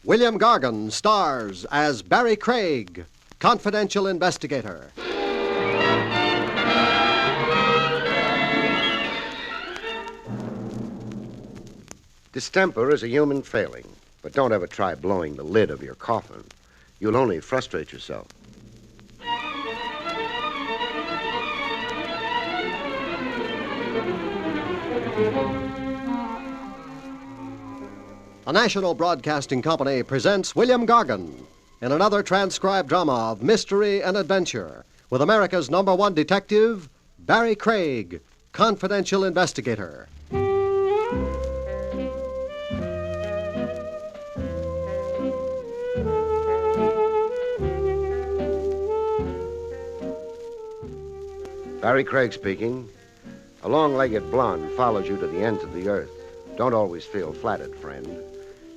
William Gargan stars as Barrie Craig, confidential investigator. Distemper is a human failing, but don't ever try blowing the lid of your coffin. You'll only frustrate yourself. A National Broadcasting Company presents William Gargan in another transcribed drama of mystery and adventure with America's #1 detective, Barrie Craig, confidential investigator. Barrie Craig speaking. A long-legged blonde follows you to the ends of the earth. Don't always feel flattered, friend.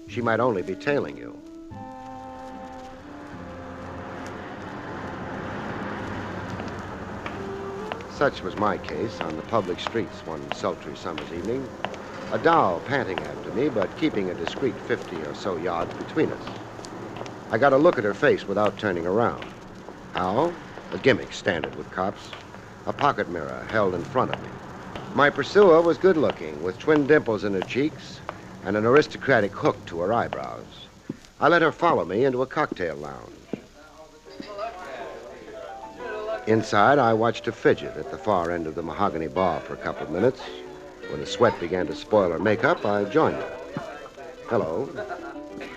She might only be tailing you. Such was my case on the public streets one sultry summer's evening. A doll panting after me, but keeping a discreet 50 or so yards between us. I got a look at her face without turning around. How? A gimmick standard with cops. A pocket mirror held in front of me. My pursuer was good-looking, with twin dimples in her cheeks and an aristocratic hook to her eyebrows. I let her follow me into a cocktail lounge. Inside, I watched her fidget at the far end of the mahogany bar for a couple of minutes. When the sweat began to spoil her makeup, I joined her. Hello.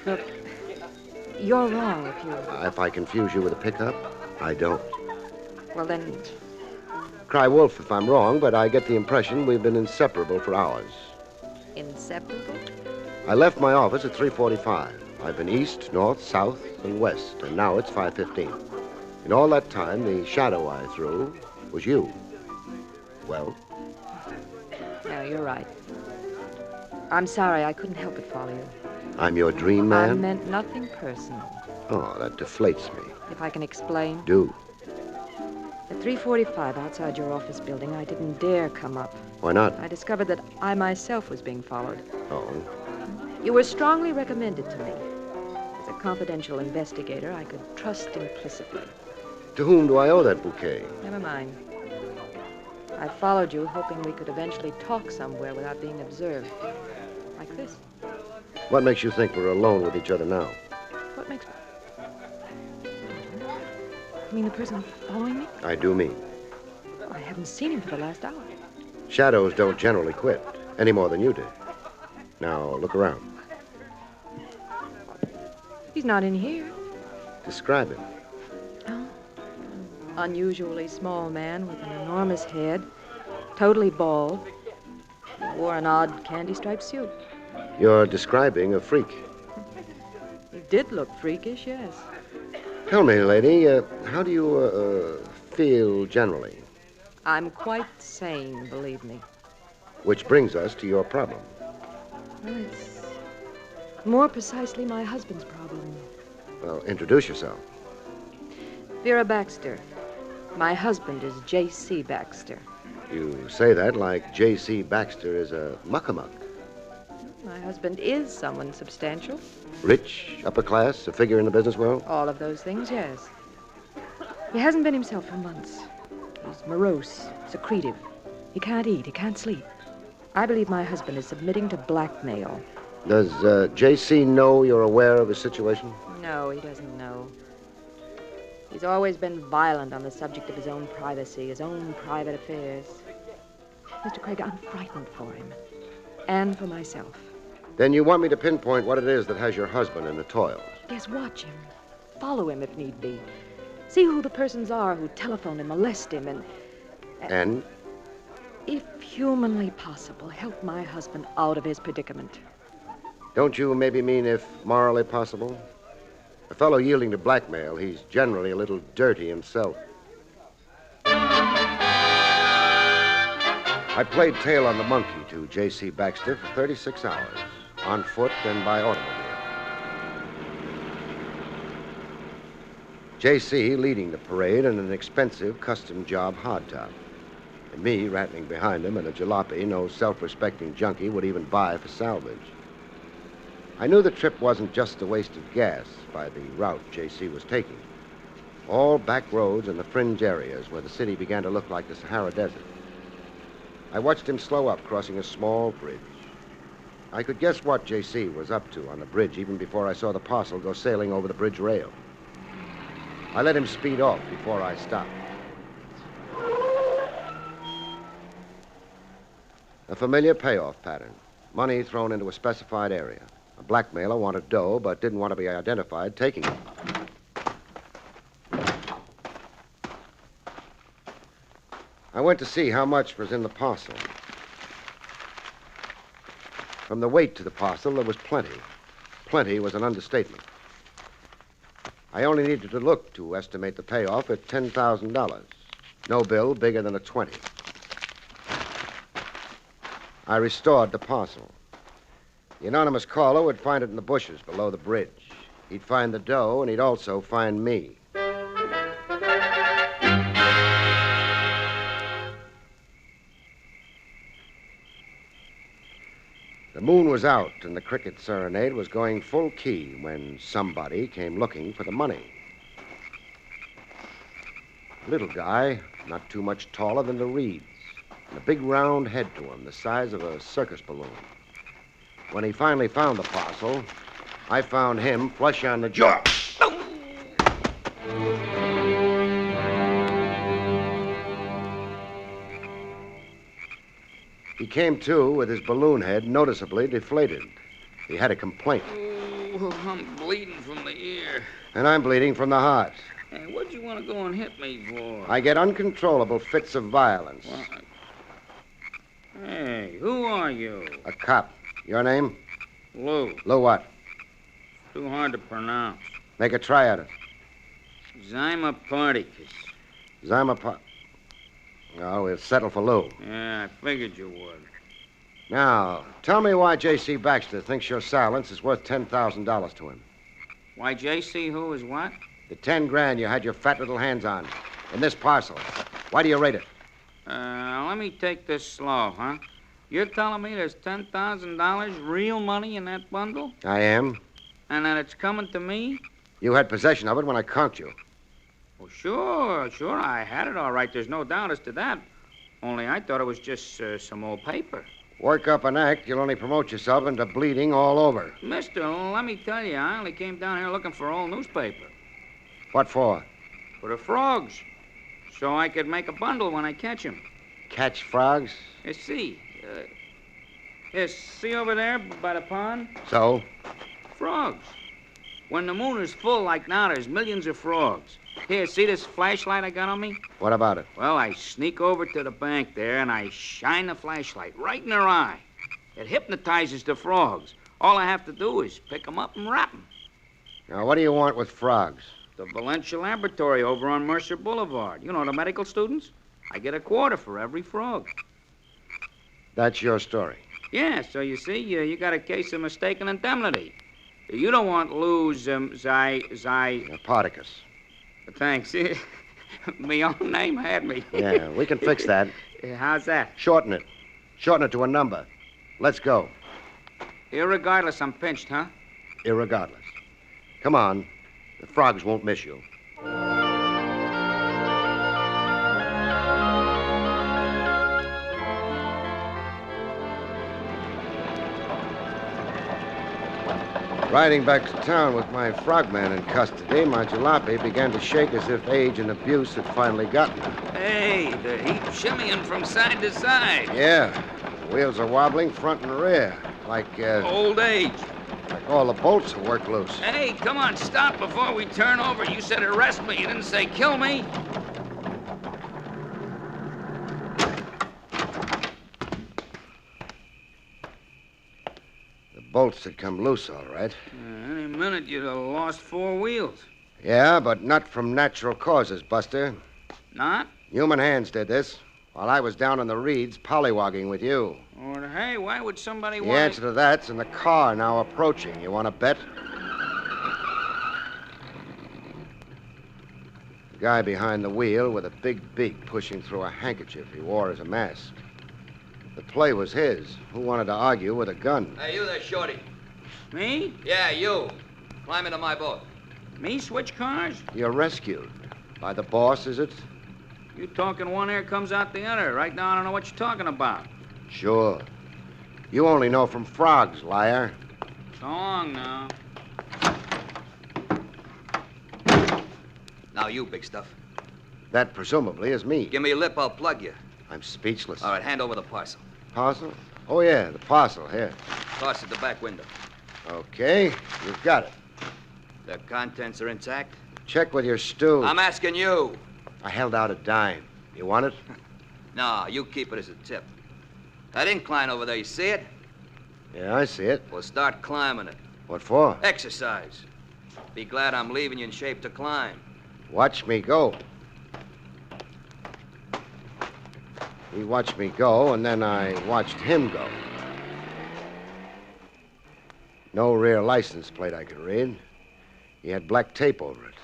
Look, you're wrong if you... If I confuse you with a pickup, I don't. Well, then... Cry wolf if I'm wrong, but I get the impression we've been inseparable for hours. Inseparable? I left my office at 3:45. I've been east, north, south, and west, and now it's 5:15. In all that time, the shadow I threw was you. Well? No, you're right. I'm sorry, I couldn't help but follow you. I'm your dream man? I meant nothing personal. Oh, that deflates me. If I can explain. Do. At 3:45 outside your office building, I didn't dare come up. Why not? I discovered that I myself was being followed. Oh. You were strongly recommended to me. As a confidential investigator, I could trust implicitly. To whom do I owe that bouquet? Never mind. I followed you, hoping we could eventually talk somewhere without being observed. Like this. What makes you think we're alone with each other now? What makes... You mean the person following me? I do mean. I haven't seen him for the last hour. Shadows don't generally quit, any more than you did. Now, look around. He's not in here. Describe him. Oh. Unusually small man with an enormous head, totally bald. He wore an odd candy-striped suit. You're describing a freak. He did look freakish, yes. Tell me, lady, how do you feel generally? I'm quite sane, believe me. Which brings us to your problem. Well, it's more precisely my husband's problem. Well, introduce yourself. Vera Baxter. My husband is J.C. Baxter. You say that like J.C. Baxter is a muck-a-muck. My husband is someone substantial. Rich, upper class, a figure in the business world? All of those things, yes. He hasn't been himself for months. He's morose, secretive. He can't eat, he can't sleep. I believe my husband is submitting to blackmail. Does J.C. know you're aware of his situation? No, he doesn't know. He's always been violent on the subject of his own privacy, his own private affairs. Mr. Craig, I'm frightened for him. And for myself. Then you want me to pinpoint what it is that has your husband in the toils? Yes, watch him. Follow him if need be. See who the persons are who telephone and molest him And? If humanly possible, help my husband out of his predicament. Don't you maybe mean if morally possible? A fellow yielding to blackmail, he's generally a little dirty himself. I played tail on the monkey to J.C. Baxter for 36 hours, on foot and by automobile. J.C. leading the parade in an expensive custom job hardtop. And me rattling behind him in a jalopy no self-respecting junkie would even buy for salvage. I knew the trip wasn't just a waste of gas by the route J.C. was taking. All back roads and the fringe areas where the city began to look like the Sahara Desert. I watched him slow up, crossing a small bridge. I could guess what J.C. was up to on the bridge even before I saw the parcel go sailing over the bridge rail. I let him speed off before I stopped. A familiar payoff pattern. Money thrown into a specified area. A blackmailer wanted dough but didn't want to be identified taking it. I went to see how much was in the parcel. From the weight to the parcel, there was plenty. Plenty was an understatement. I only needed to look to estimate the payoff at $10,000. No bill bigger than a 20. I restored the parcel. The anonymous caller would find it in the bushes below the bridge. He'd find the dough, and he'd also find me. The moon was out, and the cricket serenade was going full key when somebody came looking for the money. Little guy, not too much taller than the reeds, and a big round head to him, the size of a circus balloon. When he finally found the parcel, I found him flush on the jaw. He came to with his balloon head noticeably deflated. He had a complaint. Oh, I'm bleeding from the ear. And I'm bleeding from the heart. Hey, what'd you want to go and hit me for? I get uncontrollable fits of violence. What? Hey, who are you? A cop. Your name? Lou. Lou what? Too hard to pronounce. Make a try at it. Zyma Particus. Oh, we'll settle for Lou. Yeah, I figured you would. Now, tell me why J.C. Baxter thinks your silence is worth $10,000 to him. Why, J.C. who is what? The 10 grand you had your fat little hands on in this parcel. Why do you rate it? Let me take this slow, huh? You're telling me there's $10,000 real money in that bundle? I am. And that it's coming to me? You had possession of it when I conked you. Well, sure. I had it all right. There's no doubt as to that. Only I thought it was just some old paper. Work up an act, you'll only promote yourself into bleeding all over. Mister, let me tell you, I only came down here looking for old newspaper. What for? For the frogs. So I could make a bundle when I catch 'em. Catch frogs? See over there by the pond? So? Frogs. When the moon is full like now, there's millions of frogs. Here, see this flashlight I got on me? What about it? Well, I sneak over to the bank there, and I shine the flashlight right in their eye. It hypnotizes the frogs. All I have to do is pick 'em up and wrap 'em. Now, what do you want with frogs? The Valencia Laboratory over on Mercer Boulevard. You know, the medical students? I get a quarter for every frog. That's your story. Yeah, so you see, you got a case of mistaken indemnity. You don't want Lou's, Particus. Thanks. My own name had me. Yeah, we can fix that. How's that? Shorten it. Shorten it to a number. Let's go. Irregardless, I'm pinched, huh? Irregardless. Come on. The frogs won't miss you. Riding back to town with my frogman in custody, my jalopy began to shake as if age and abuse had finally gotten her. Hey, the heap shimmying from side to side. Yeah. The wheels are wobbling front and rear, like Old age. like all the bolts will work loose. Hey, come on, stop before we turn over. You said arrest me. You didn't say kill me. Bolts had come loose, all right. Any minute you'd have lost 4 wheels. Yeah, but not from natural causes, Buster. Not? Human hands did this, while I was down in the reeds pollywogging with you. Or, hey, why would somebody The want... answer to that's in the car now approaching. You want to bet? The guy behind the wheel with a big beak pushing through a handkerchief he wore as a mask. The play was his. Who wanted to argue with a gun? Hey, you there, Shorty. Me? Yeah, you. Climb into my boat. Me switch cars? You're rescued. By the boss, is it? You talking one ear comes out the other. Right now, I don't know what you're talking about. Sure. You only know from frogs, liar. So long now. Now you, big stuff. That presumably is me. Give me your lip, I'll plug you. I'm speechless. All right, hand over the parcel. Parcel? Oh, yeah, the parcel. Here. Toss it the back window. Okay, you've got it. The contents are intact? Check with your stew. I'm asking you. I held out a dime. You want it? No, you keep it as a tip. That incline over there, you see it? Yeah, I see it. Well, start climbing it. What for? Exercise. Be glad I'm leaving you in shape to climb. Watch me go. He watched me go, and then I watched him go. No rear license plate I could read. He had black tape over it.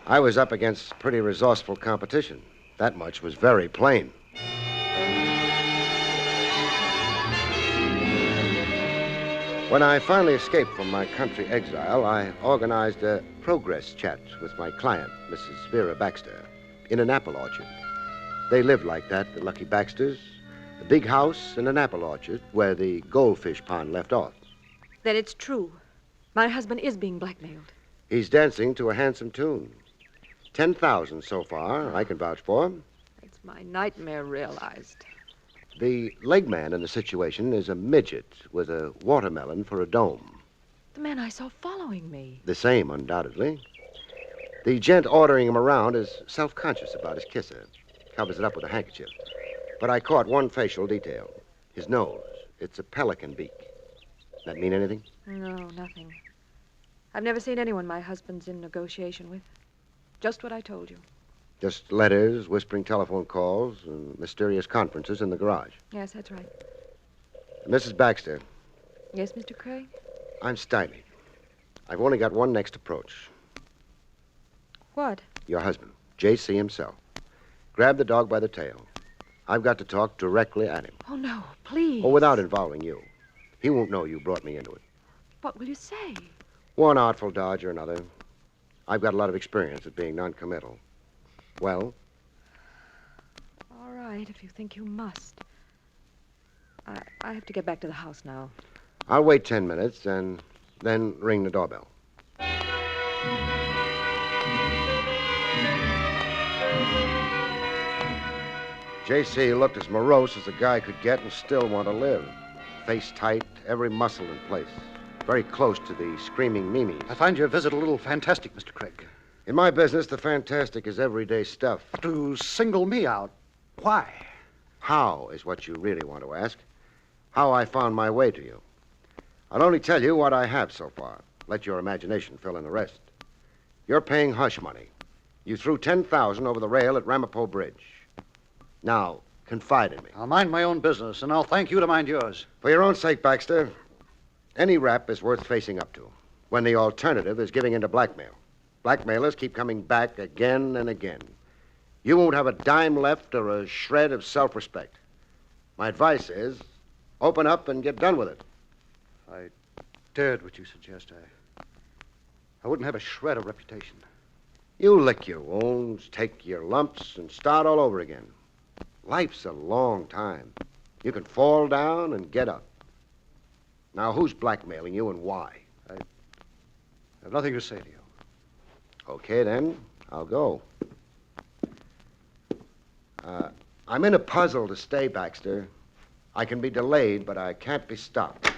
I was up against pretty resourceful competition. That much was very plain. When I finally escaped from my country exile, I organized a progress chat with my client, Mrs. Vera Baxter, in an apple orchard. They lived like that, the Lucky Baxters. A big house and an apple orchard where the goldfish pond left off. Then it's true. My husband is being blackmailed. He's dancing to a handsome tune. 10,000 so far, I can vouch for him. It's my nightmare realized. The leg man in the situation is a midget with a watermelon for a dome. The man I saw following me. The same, undoubtedly. The gent ordering him around is self-conscious about his kisser. Covers it up with a handkerchief. But I caught one facial detail. His nose. It's a pelican beak. That mean anything? No, nothing. I've never seen anyone my husband's in negotiation with. Just what I told you. Just letters, whispering telephone calls, and mysterious conferences in the garage. Yes, that's right. Mrs. Baxter, Yes, Mr. Craig? I'm stymied. I've only got one next approach. What? Your husband, J.C. himself. Grab the dog by the tail. I've got to talk directly at him. Oh, no, please. Oh, without involving you. He won't know you brought me into it. What will you say? One artful dodge or another. I've got a lot of experience at being noncommittal. Well? All right, if you think you must. I have to get back to the house now. I'll wait 10 minutes and then ring the doorbell. J.C. looked as morose as a guy could get and still want to live. Face tight, every muscle in place. Very close to the screaming Mimis. I find your visit a little fantastic, Mr. Craig. In my business, the fantastic is everyday stuff. But to single me out, why? How is what you really want to ask. How I found my way to you. I'll only tell you what I have so far. Let your imagination fill in the rest. You're paying hush money. You threw 10,000 over the rail at Ramapo Bridge. Now, confide in me. I'll mind my own business, and I'll thank you to mind yours. For your own sake, Baxter, any rap is worth facing up to when the alternative is giving in to blackmail. Blackmailers keep coming back again and again. You won't have a dime left or a shred of self-respect. My advice is, open up and get done with it. If I dared what you suggest, I wouldn't have a shred of reputation. You lick your wounds, take your lumps, and start all over again. Life's a long time. You can fall down and get up. Now, who's blackmailing you and why? I have nothing to say to you. Okay, then. I'll go. I'm in a puzzle to stay, Baxter. I can be delayed, but I can't be stopped.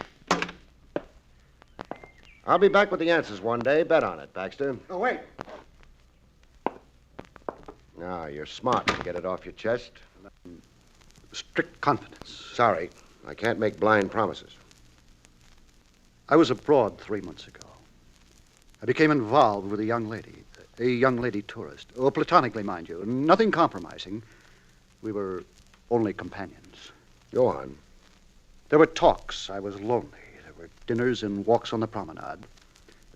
I'll be back with the answers one day. Bet on it, Baxter. Oh, wait. Now, you're smart to get it off your chest. Strict confidence. Sorry, I can't make blind promises. I was abroad 3 months ago. I became involved with a young lady tourist. Oh, platonically, mind you. Nothing compromising. We were only companions. Go on. There were talks. I was lonely. There were dinners and walks on the promenade.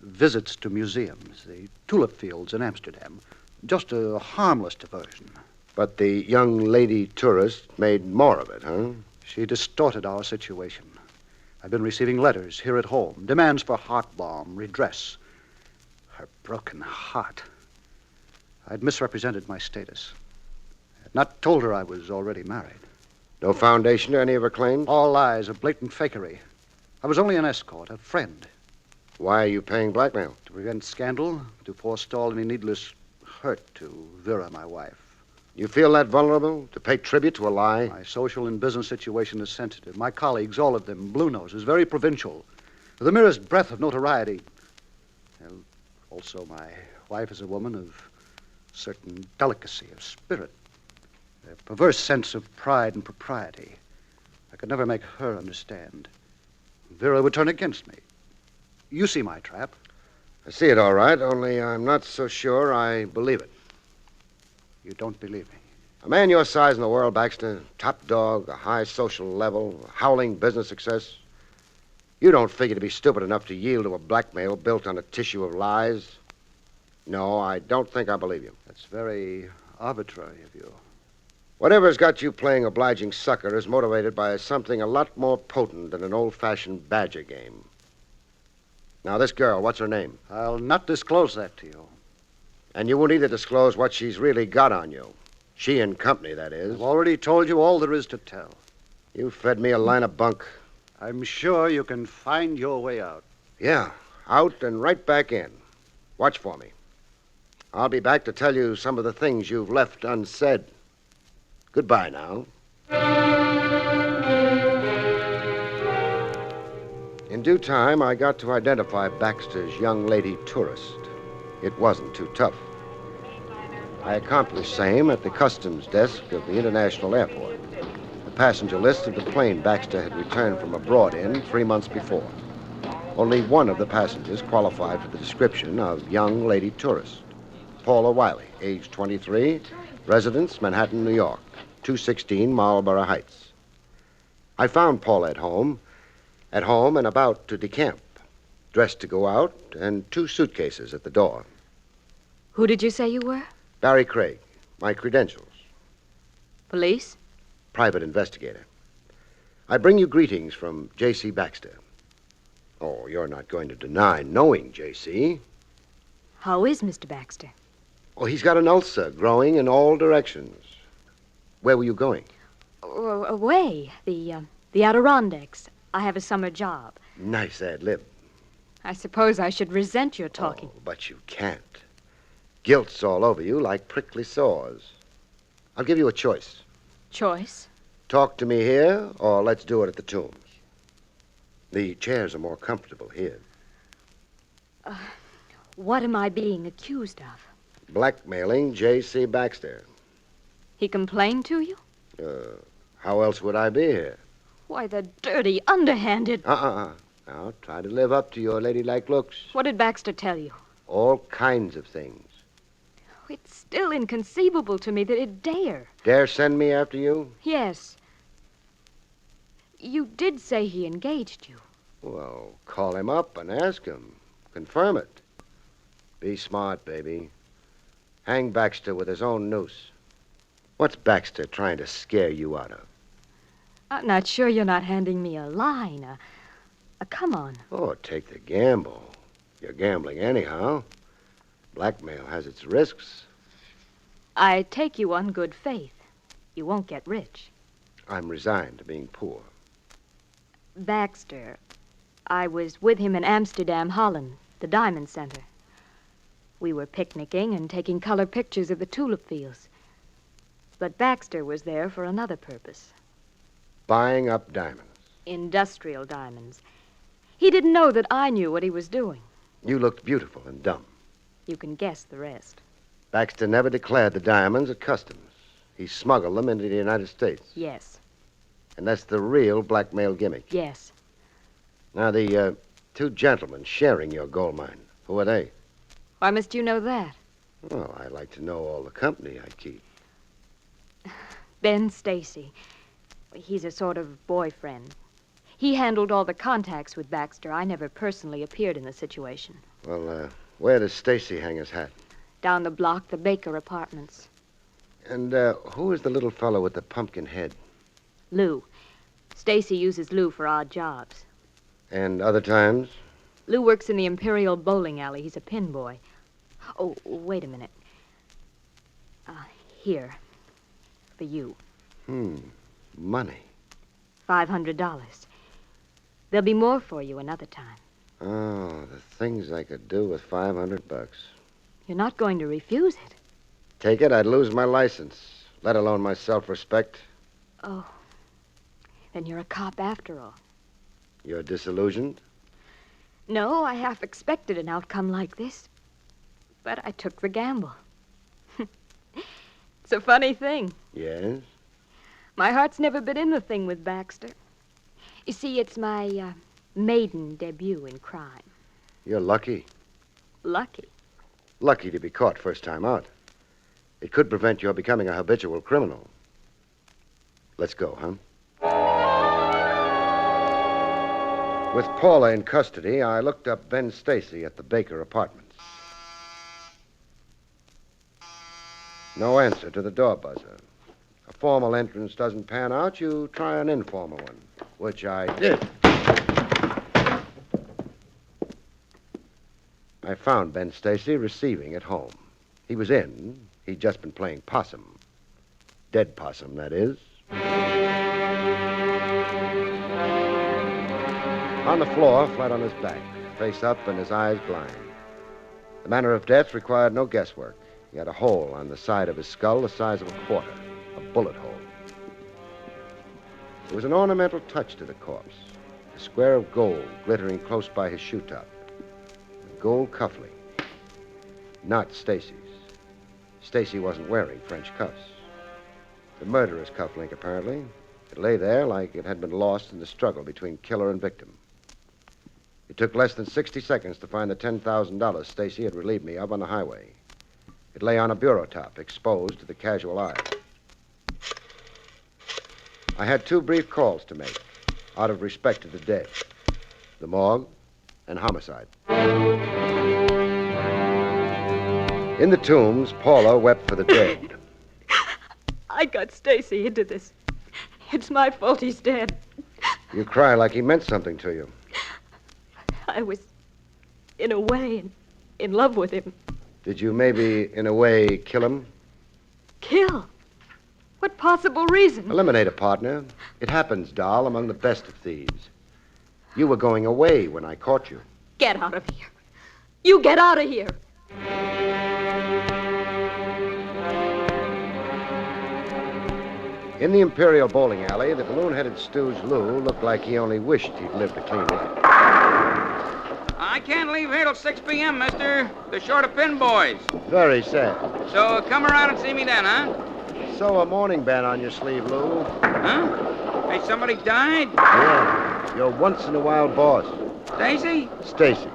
Visits to museums, the tulip fields in Amsterdam. Just a harmless diversion. But the young lady tourist made more of it, huh? She distorted our situation. I've been receiving letters here at home, demands for heart balm, redress. Her broken heart. I'd misrepresented my status. I had not told her I was already married. No foundation to any of her claims? All lies, a blatant fakery. I was only an escort, a friend. Why are you paying blackmail? To prevent scandal, to forestall any needless hurt to Vera, my wife. You feel that vulnerable to pay tribute to a lie? My social and business situation is sensitive. My colleagues, all of them, blue noses, very provincial. The merest breath of notoriety. And also, my wife is a woman of certain delicacy of spirit. A perverse sense of pride and propriety. I could never make her understand. Vera would turn against me. You see my trap. I see it all right, only I'm not so sure I believe it. You don't believe me? A man your size in the world, Baxter, top dog, a high social level, howling business success. You don't figure to be stupid enough to yield to a blackmail built on a tissue of lies. No, I don't think I believe you. That's very arbitrary of you. Whatever's got you playing obliging sucker is motivated by something a lot more potent than an old-fashioned badger game. Now, this girl, what's her name? I'll not disclose that to you. And you won't either disclose what she's really got on you. She and company, that is. I've already told you all there is to tell. You fed me a line of bunk. I'm sure you can find your way out. Yeah, out and right back in. Watch for me. I'll be back to tell you some of the things you've left unsaid. Goodbye now. In due time, I got to identify Baxter's young lady tourist. It wasn't too tough. I accomplished same at the customs desk of the international airport. The passenger list of the plane Baxter had returned from abroad in 3 months before. Only one of the passengers qualified for the description of young lady tourist. Paula Wiley, age 23, residence Manhattan, New York, 216 Marlborough Heights. I found Paula at home and about to decamp, dressed to go out, and 2 suitcases at the door. Who did you say you were? Barrie Craig, my credentials. Police? Private investigator. I bring you greetings from J.C. Baxter. Oh, you're not going to deny knowing J.C. How is Mr. Baxter? Oh, he's got an ulcer growing in all directions. Where were you going? Away. The Adirondacks. I have a summer job. Nice ad lib. I suppose I should resent your talking. Oh, but you can't. Guilt's all over you like prickly sores. I'll give you a choice. Choice? Talk to me here, or let's do it at the Tombs. The chairs are more comfortable here. What am I being accused of? Blackmailing J.C. Baxter. He complained to you? How else would I be here? Why, the dirty, underhanded... Now, try to live up to your ladylike looks. What did Baxter tell you? All kinds of things. It's still inconceivable to me that he'd dare. Dare send me after you? Yes. You did say he engaged you. Well, call him up and ask him. Confirm it. Be smart, baby. Hang Baxter with his own noose. What's Baxter trying to scare you out of? I'm not sure you're not handing me a line, a come on. Oh, take the gamble. You're gambling anyhow. Blackmail has its risks. I take you on good faith. You won't get rich. I'm resigned to being poor. Baxter, I was with him in Amsterdam, Holland, the Diamond Center. We were picnicking and taking color pictures of the tulip fields. But Baxter was there for another purpose. Buying up diamonds. Industrial diamonds. He didn't know that I knew what he was doing. You looked beautiful and dumb. You can guess the rest. Baxter never declared the diamonds at customs. He smuggled them into the United States. Yes. And that's the real blackmail gimmick. Yes. Now, the 2 gentlemen sharing your gold mine, who are they? Why must you know that? Well, I like to know all the company I keep. Ben Stacy. He's a sort of boyfriend. He handled all the contacts with Baxter. I never personally appeared in the situation. Well, where does Stacy hang his hat? Down the block, the Baker Apartments. And who is the little fellow with the pumpkin head? Lou. Stacy uses Lou for odd jobs. And other times? Lou works in the Imperial Bowling Alley. He's a pin boy. Oh, wait a minute. Here. For you. Money. $500. There'll be more for you another time. Oh, the things I could do with $500. You're not going to refuse it. Take it, I'd lose my license, let alone my self-respect. Oh. Then you're a cop after all. You're disillusioned? No, I half expected an outcome like this. But I took the gamble. It's a funny thing. Yes? My heart's never been in the thing with Baxter. You see, it's my maiden debut in crime. You're lucky. Lucky. Lucky to be caught first time out. It could prevent your becoming a habitual criminal. Let's go, huh? With Paula in custody, I looked up Ben Stacy at the Baker Apartments. No answer to the door buzzer. A formal entrance doesn't pan out, you try an informal one, which I did. I found Ben Stacy receiving at home. He was in. He'd just been playing possum. Dead possum, that is. On the floor, flat on his back, face up and his eyes blind. The manner of death required no guesswork. He had a hole on the side of his skull the size of a quarter, a bullet hole. There was an ornamental touch to the corpse, a square of gold glittering close by his shoe top. A gold cufflink. Not Stacy's. Stacy wasn't wearing French cuffs. The murderer's cufflink, apparently. It lay there like it had been lost in the struggle between killer and victim. It took less than 60 seconds to find the $10,000 Stacy had relieved me of on the highway. It lay on a bureau top, exposed to the casual eye. I had 2 brief calls to make, out of respect to the dead. The morgue and homicide. In the tombs, Paula wept for the dead. I got Stacy into this. It's my fault he's dead. You cry like he meant something to you. I was, in a way, in love with him. Did you maybe, in a way, kill him? Kill? What possible reason? Eliminate a partner. It happens, doll, among the best of thieves. You were going away when I caught you. Get out of here. You get out of here. In the Imperial Bowling Alley, the balloon-headed stooge Lou looked like he only wished he'd lived a clean life. I can't leave here till 6 p.m., mister. They're short of pin boys. Very sad. So come around and see me then, huh? So a mourning band on your sleeve, Lou. Huh? Hey, somebody died? Yeah, your once-in-a-while boss. Stacy? Stacy.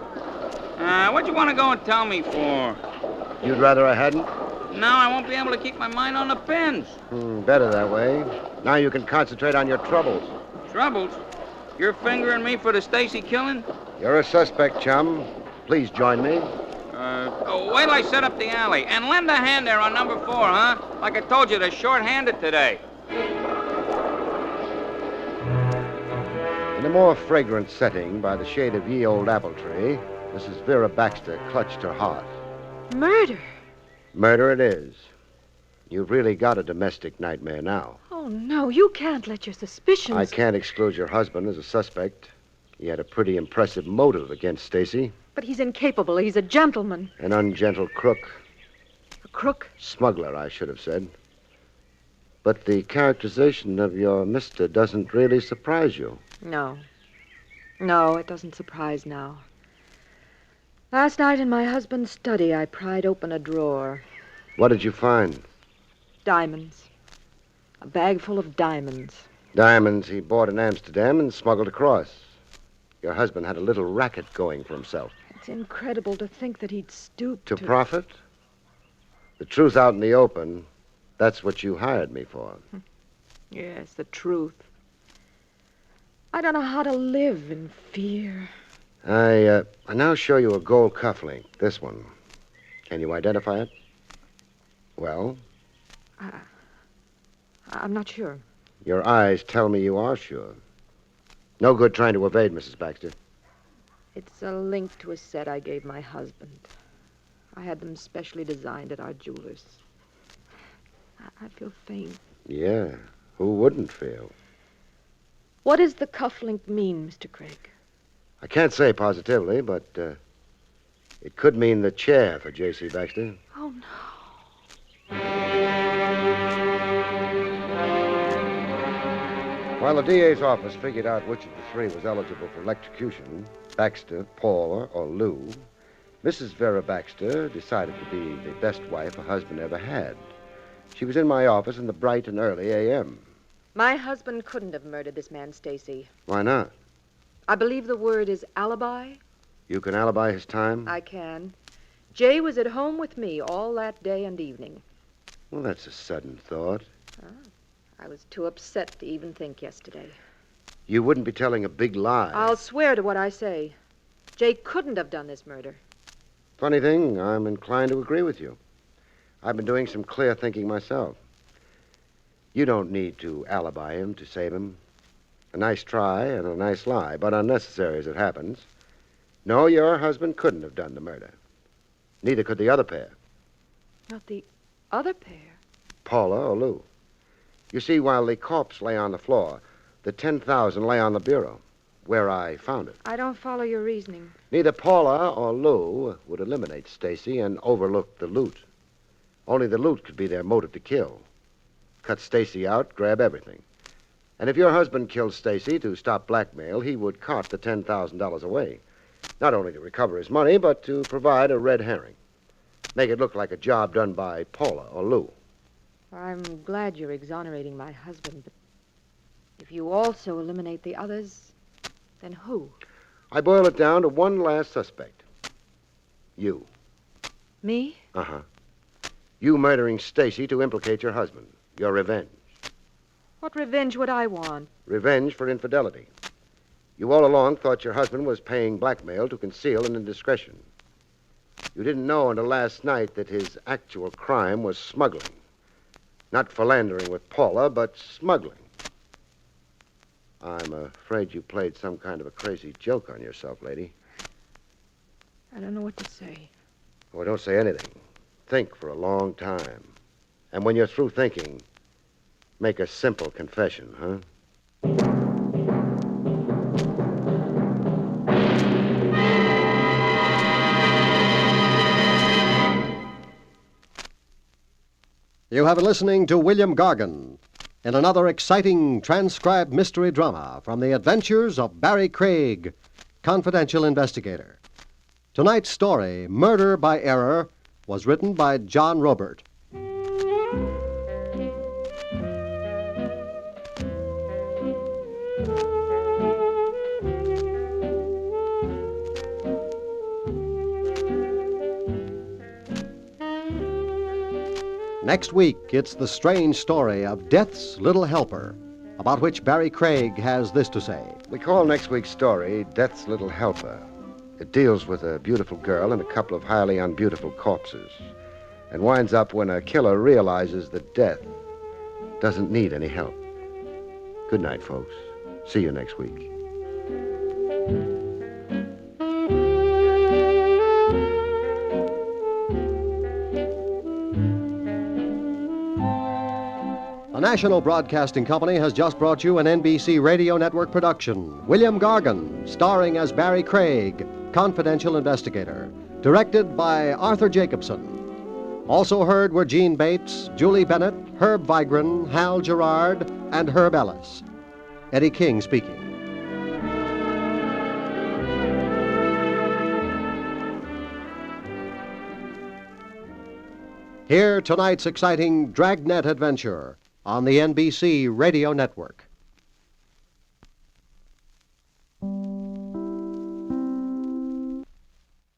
What'd you want to go and tell me for? You'd rather I hadn't? Now I won't be able to keep my mind on the pins. Better that way. Now you can concentrate on your troubles. Troubles? You're fingering me for the Stacy killing? You're a suspect, chum. Please join me. Wait till I set up the alley. And lend a hand there on number 4, huh? Like I told you, they're short-handed today. In a more fragrant setting, by the shade of ye old apple tree, Mrs. Vera Baxter clutched her heart. Murder? Murder it is. You've really got a domestic nightmare now. Oh, no, you can't let your suspicions... I can't exclude your husband as a suspect. He had a pretty impressive motive against Stacy. But he's incapable. He's a gentleman. An ungentle crook. A crook? Smuggler, I should have said. But the characterization of your mister doesn't really surprise you. No. No, it doesn't surprise now. Last night in my husband's study, I pried open a drawer. What did you find? Diamonds. A bag full of diamonds. Diamonds he bought in Amsterdam and smuggled across. Your husband had a little racket going for himself. It's incredible to think that he'd stoop to... profit? The truth out in the open, that's what you hired me for. Yes, the truth. I don't know how to live in fear. I now show you a gold cufflink, this one. Can you identify it? Well? I'm not sure. Your eyes tell me you are sure. No good trying to evade, Mrs. Baxter. It's a link to a set I gave my husband. I had them specially designed at our jeweler's. I feel faint. Yeah, who wouldn't feel? What does the cufflink mean, Mr. Craig? I can't say positively, but it could mean the chair for J.C. Baxter. Oh, no. While the DA's office figured out which of the three was eligible for electrocution, Baxter, Paula, or Lou, Mrs. Vera Baxter decided to be the best wife a husband ever had. She was in my office in the bright and early a.m. My husband couldn't have murdered this man, Stacy. Why not? I believe the word is alibi. You can alibi his time? I can. Jay was at home with me all that day and evening. Well, that's a sudden thought. I was too upset to even think yesterday. You wouldn't be telling a big lie. I'll swear to what I say. Jay couldn't have done this murder. Funny thing, I'm inclined to agree with you. I've been doing some clear thinking myself. You don't need to alibi him to save him. A nice try and a nice lie, but unnecessary as it happens. No, your husband couldn't have done the murder. Neither could the other pair. Not the other pair? Paula or Lou. You see, while the corpse lay on the floor, the $10,000 lay on the bureau, where I found it. I don't follow your reasoning. Neither Paula or Lou would eliminate Stacy and overlook the loot. Only the loot could be their motive to kill. Cut Stacy out, grab everything. And if your husband killed Stacy to stop blackmail, he would cart the $10,000 away. Not only to recover his money, but to provide a red herring. Make it look like a job done by Paula or Lou. I'm glad you're exonerating my husband, but if you also eliminate the others, then who? I boil it down to one last suspect. You. Me? Uh-huh. You murdering Stacy to implicate your husband. Your revenge. What revenge would I want? Revenge for infidelity. You all along thought your husband was paying blackmail to conceal an indiscretion. You didn't know until last night that his actual crime was smuggling. Not philandering with Paula, but smuggling. I'm afraid you played some kind of a crazy joke on yourself, lady. I don't know what to say. Oh, don't say anything. Think for a long time. And when you're through thinking, make a simple confession, huh? You have been listening to William Gargan in another exciting transcribed mystery drama from the adventures of Barrie Craig, confidential investigator. Tonight's story, Murder by Error, was written by John Robert. Next week, it's the strange story of Death's Little Helper, about which Barrie Craig has this to say. We call next week's story Death's Little Helper. It deals with a beautiful girl and a couple of highly unbeautiful corpses, and winds up when a killer realizes that death doesn't need any help. Good night, folks. See you next week. The National Broadcasting Company has just brought you an NBC Radio Network production, William Gargan, starring as Barrie Craig, confidential investigator, directed by Arthur Jacobson. Also heard were Gene Bates, Julie Bennett, Herb Vigran, Hal Gerard, and Herb Ellis. Eddie King speaking. Hear tonight's exciting Dragnet adventure on the NBC Radio Network.